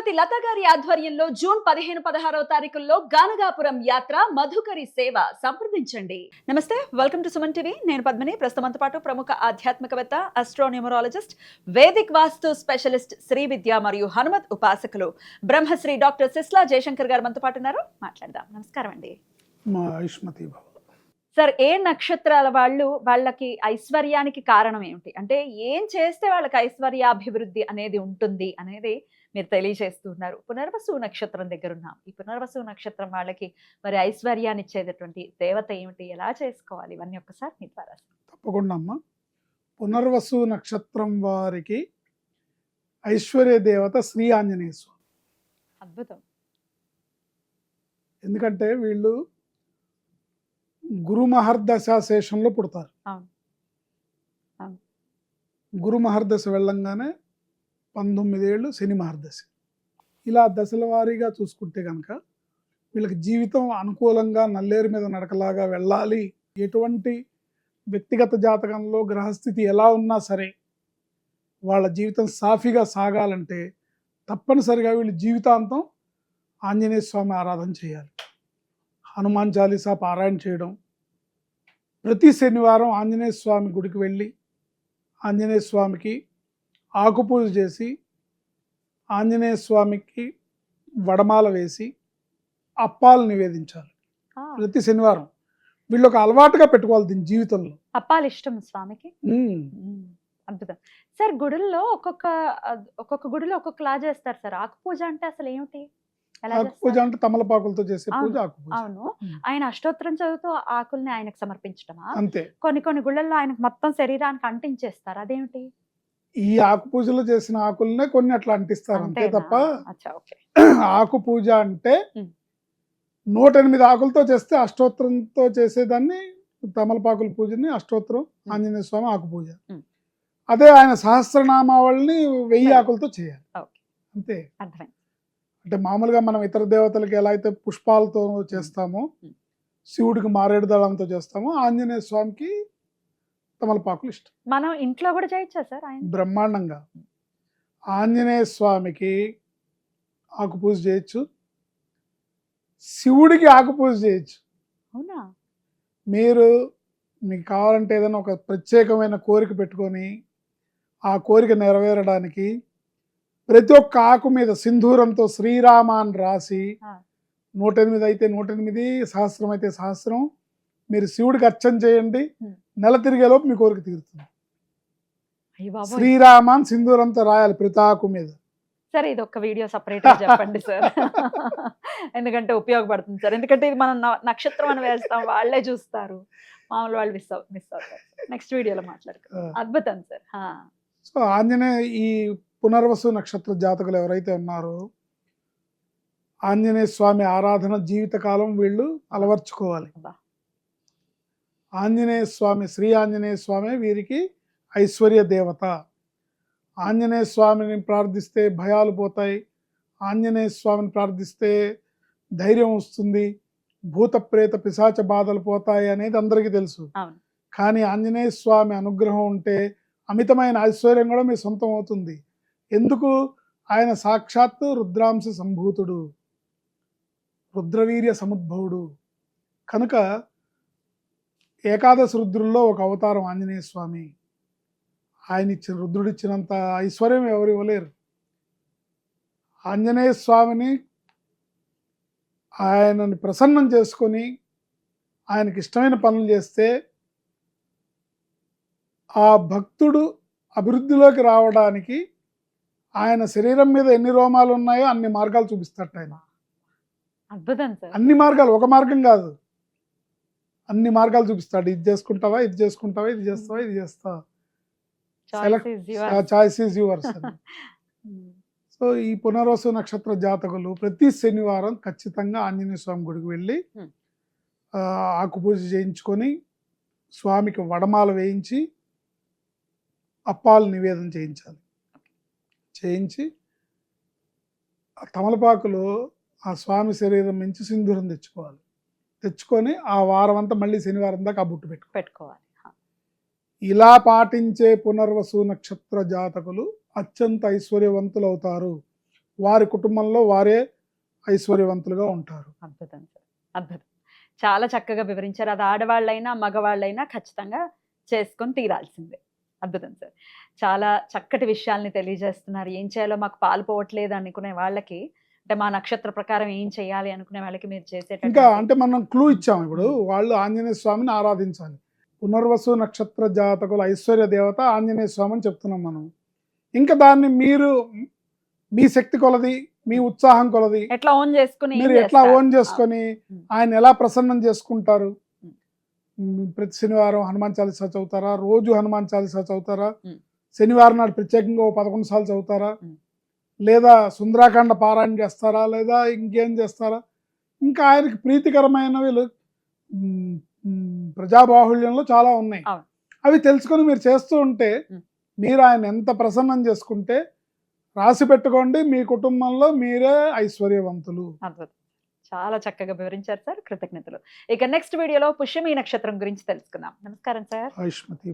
శ్రీమతి లత గారి ఆధ్వర్యంలో జూన్ 15-16 తారీఖుల్లో గానగాపురం యాత్ర మధుకరి సేవ సంప్రదించండి. నమస్తే, వెల్కమ్ టు సుమన్ టీవీ. నేను పద్మిని. ప్రస్తుతంతో పాటు ప్రముఖ ఆధ్యాత్మికవేత్త, ఆస్ట్రోన్యూమరాలజిస్ట్, వేదిక్ వాస్తు స్పెషలిస్ట్, శ్రీ విద్య మరియు హనుమత్ ఉపాసకులు బ్రహ్మశ్రీ డాక్టర్ సిస్లా జయశంకర్ గారు మనతో పాటు ఉన్నారు. మాట్లాడదాం. నమస్కారం అండి. సార్, ఏ నక్షత్రాల వాళ్ళకి ఐశ్వర్యానికి కారణం ఏమిటి? అంటే ఏం చేస్తే వాళ్ళకి ఐశ్వర్యాభివృద్ధి అనేది ఉంటుంది అనేది మీరు తెలియజేస్తున్నారు. పునర్వసు నక్షత్రం దగ్గర ఉన్నాం. ఈ పునర్వసు నక్షత్రం వాళ్ళకి మరి ఐశ్వర్యాన్ని ఇచ్చేటటువంటి దేవత ఏమిటి, ఎలా చేసుకోవాలి, ఇవన్నీ ఒక్కసారి మీ ద్వారా. తప్పకుండా అమ్మా. పునర్వసు నక్షత్రం వారికి ఐశ్వర్య దేవత శ్రీ ఆంజనేయ స్వామి. అద్భుతం. ఎందుకంటే వీళ్ళు గురు మహర్దశ శేషంలో పుడతారు. గురు మహర్దశ వెళ్ళంగానే 19 ఏళ్ళు శని మహర్దశ. ఇలా దశల వారీగా చూసుకుంటే కనుక వీళ్ళకి జీవితం అనుకూలంగా నల్లేరు మీద నడకలాగా వెళ్ళాలి. ఎటువంటి వ్యక్తిగత జాతకంలో గ్రహస్థితి ఎలా ఉన్నా సరే వాళ్ళ జీవితం సాఫీగా సాగాలంటే తప్పనిసరిగా వీళ్ళు జీవితాంతం ఆంజనేయ స్వామి ఆరాధన చేయాలి. హనుమాన్ చాలీసా పారాయణ చేయడం, ప్రతి శనివారం ఆంజనేయ స్వామి గుడికి వెళ్ళి ఆంజనేయ స్వామికి ఆకుపూజ చేసి ఆంజనేయ స్వామికి వడమాల వేసి అప్పాలు నివేదించాలి ప్రతి శనివారం. వీళ్ళు ఒక అలవాటుగా పెట్టుకోవాలి దీని జీవితంలో. అప్పాలు ఇష్టం స్వామికి. అద్భుతం సార్. గుడుల్లో ఒక్కొక్క గుడిలో ఒక్కొక్కలా చేస్తారు సార్. ఆకుపూజ అంటే అసలు ఏమిటి? పూజ అంటే తమలపాకులతో చేసే పూజ ఆకుపూజ. అవును. ఆయన అష్టోత్తరం చదువుతూ ఆకుల్ని ఆయనకు సమర్పించడమా? అంతే. కొన్ని గుళ్ళల్లో ఆయనకు మొత్తం శరీరానికి అంటించేస్తారు, అదేమిటి? ఈ ఆకు పూజలో చేసిన ఆకులనే కొన్ని అట్లా అంటిస్తారు, అంతే తప్ప ఆకు పూజ అంటే 108 ఆకులతో చేస్తే అష్టోత్తరంతో చేసేదాన్ని తమలపాకుల పూజని అష్టోత్తరం, ఆంజనేయ స్వామి ఆకు పూజ. అదే ఆయన సహస్రనామావళిని 1000 ఆకులతో చేయాలి, అంతే. అంటే మామూలుగా మనం ఇతర దేవతలకి ఎలా అయితే పుష్పాలతో చేస్తామో, శివుడికి మారేడు దళంతో చేస్తామో, ఆంజనేయ స్వామికి తమలపాకులు ఇష్టం. మనం ఇంట్లో కూడా చేయొచ్చా సార్? బ్రహ్మాండంగా ఆంజనేయ స్వామికి ఆకుపూజ చేయొచ్చు, శివుడికి ఆకుపూజ చేయొచ్చు. అవునా? మీకు కావాలంటే ఏదైనా ఒక ప్రత్యేకమైన కోరిక పెట్టుకొని ఆ కోరిక నెరవేరడానికి ప్రతి ఒక్క ఆకు మీద సింధూరంతో శ్రీరామ అని రాసి 108 అయితే 108, సహస్రం అయితే సహస్రం మీరు శివుడికి అర్చన చేయండి. నెల తిరిగేలోపు మీ కోరిక తీరుతుంది. శ్రీరామ అని సింధూరంతో రాయాలి ప్రతి ఆకు మీద. సరే, ఇది ఒక వీడియో సపరేట్ చెప్పండి సార్. ఎందుకంటే ఉపయోగపడుతుంది సార్. ఎందుకంటే ఇది మనం నక్షత్రం అని వేస్తాం, వాళ్ళే చూస్తారు, మామూలు వాళ్ళు మిస్ అవుతారు. నెక్స్ట్ వీడియోలో మాట్లాడుకుంటాం. అద్భుతం సార్. సో ఆంజనేయ ఈ పునర్వసు నక్షత్ర జాతకులు ఎవరైతే ఉన్నారో ఆంజనేయ స్వామి ఆరాధన జీవితకాలం వీళ్ళు అలవర్చుకోవాలి. ఆంజనేయ స్వామి, శ్రీ ఆంజనేయ స్వామి వీరికి ఐశ్వర్య దేవత. ఆంజనేయ స్వామిని ప్రార్థిస్తే భయాలు పోతాయి, ఆంజనేయ స్వామిని ప్రార్థిస్తే ధైర్యం వస్తుంది, భూత ప్రేత పిశాచ బాధలు పోతాయి అనేది అందరికీ తెలుసు. కానీ ఆంజనేయ స్వామి అనుగ్రహం ఉంటే అమితమైన ఐశ్వర్యం కూడా మీ సొంతం అవుతుంది. ఎందుకు? ఆయన సాక్షాత్తు రుద్రాంశ సంభూతుడు, రుద్రవీర్య సముద్భవుడు కనుక ఏకాదశ రుద్రుల్లో ఒక అవతారం ఆంజనేయ స్వామి. రుద్రుడిచ్చినంత ఐశ్వర్యం ఎవరు ఇవ్వలేరు. ఆంజనేయ స్వామిని ఆయనని ప్రసన్నం చేసుకొని ఆయనకి ఇష్టమైన పనులు చేస్తే ఆ భక్తుడు అభివృద్ధిలోకి రావడానికి ఆయన శరీరం మీద ఎన్ని రోమాలు ఉన్నాయో అన్ని మార్గాలు చూపిస్తాడు ఆయన. అద్భుతం సార్. అన్ని మార్గాలు, ఒక మార్గం కాదు, అన్ని మార్గాలు చూపిస్తాడు. ఇది చేసుకుంటావా, ఇది చేసుకుంటావా, ఇది చేస్తావా, ఇది చేస్తావా, చాయిస్ ఈజ్ యువర్స్. సో ఈ పునర్వసు నక్షత్ర జాతకులు ప్రతి శనివారం ఖచ్చితంగా ఆంజనేయ స్వామి గుడికి వెళ్ళి ఆకుపూజ చేయించుకొని స్వామికి వడమాల వేయించి అప్పాలు నివేదన చేయించి ఆ తమలపాకులు ఆ స్వామి శరీరం నుంచి సింధూరం తెచ్చుకొని ఆ వారం అంతా మళ్ళీ శనివారం దాకా ఆ బుట్టు పెట్టుకోవాలి. ఇలా పాటించే పునర్వసు నక్షత్ర జాతకులు అత్యంత ఐశ్వర్యవంతులు అవుతారు. వారి కుటుంబంలో వారే ఐశ్వర్యవంతులుగా ఉంటారు. అద్భుతం సార్, అద్భుతం. చాలా చక్కగా వివరించారు. అది ఆడవాళ్ళైనా మగవాళ్ళైనా ఖచ్చితంగా చేసుకొని తీరాల్సిందే. అద్భుతం సార్. చాలా చక్కటి విషయాల్ని తెలియజేస్తున్నారు. ఏం చేయాలో మాకు పాలు పోవట్లేదు అనుకునే వాళ్ళకి, అంటే మా నక్షత్ర ప్రకారం ఏం చేయాలి అనుకునే వాళ్ళకి మీరు ఇంకా చేసేటటువంటి అంటే మనం క్లూ ఇచ్చాము. ఇప్పుడు వాళ్ళు ఆంజనేయ స్వామిని ఆరాధించాలి. పునర్వసు నక్షత్ర జాతకుల ఐశ్వర్య దేవత ఆంజనేయ స్వామి అని చెప్తున్నాం మనం. ఇంకా దాన్ని మీరు మీ శక్తి కొలది, మీ ఉత్సాహం కొలది ఎట్లా ఓన్ చేసుకుని ఏం మీరు ఎట్లా చేస్తారు? ఓన్ చేసుకొని ఉమ్. ఆయన ఎలా ప్రసన్నం చేసుకుంటారు. ఉమ్. ప్రతి శనివారం హనుమాన్ చాలీసా చదువుతారా, రోజు హనుమాన్ చాలీసా చదువుతారా, ఉమ్. శనివారం నాడు ప్రత్యేకంగా ఓ 11 సార్లు చదువుతారా, ఉమ్. లేదా సుందరాకాండ పారాయణ చేస్తారా, లేదా ఇంకేం చేస్తారా, ఇంకా ఆయనకి ప్రీతికరమైనవి ప్రజాబాహుళ్యంలో చాలా ఉన్నాయి. అవును. అవి తెలుసుకొని మీరు చేస్తూ ఉంటే ఉమ్. మీరు ఆయన ఎంత ప్రసన్నం చేసుకుంటే రాసి పెట్టుకోండి, మీ కుటుంబంలో మీరే ఐశ్వర్యవంతులు. అద్భుతం. చాలా చక్కగా వివరించారు సార్. కృతజ్ఞతలు. ఇక నెక్స్ట్ వీడియోలో పుష్యమి నక్షత్రం గురించి తెలుసుకుందాం. నమస్కారం సార్. ఆయుష్మతి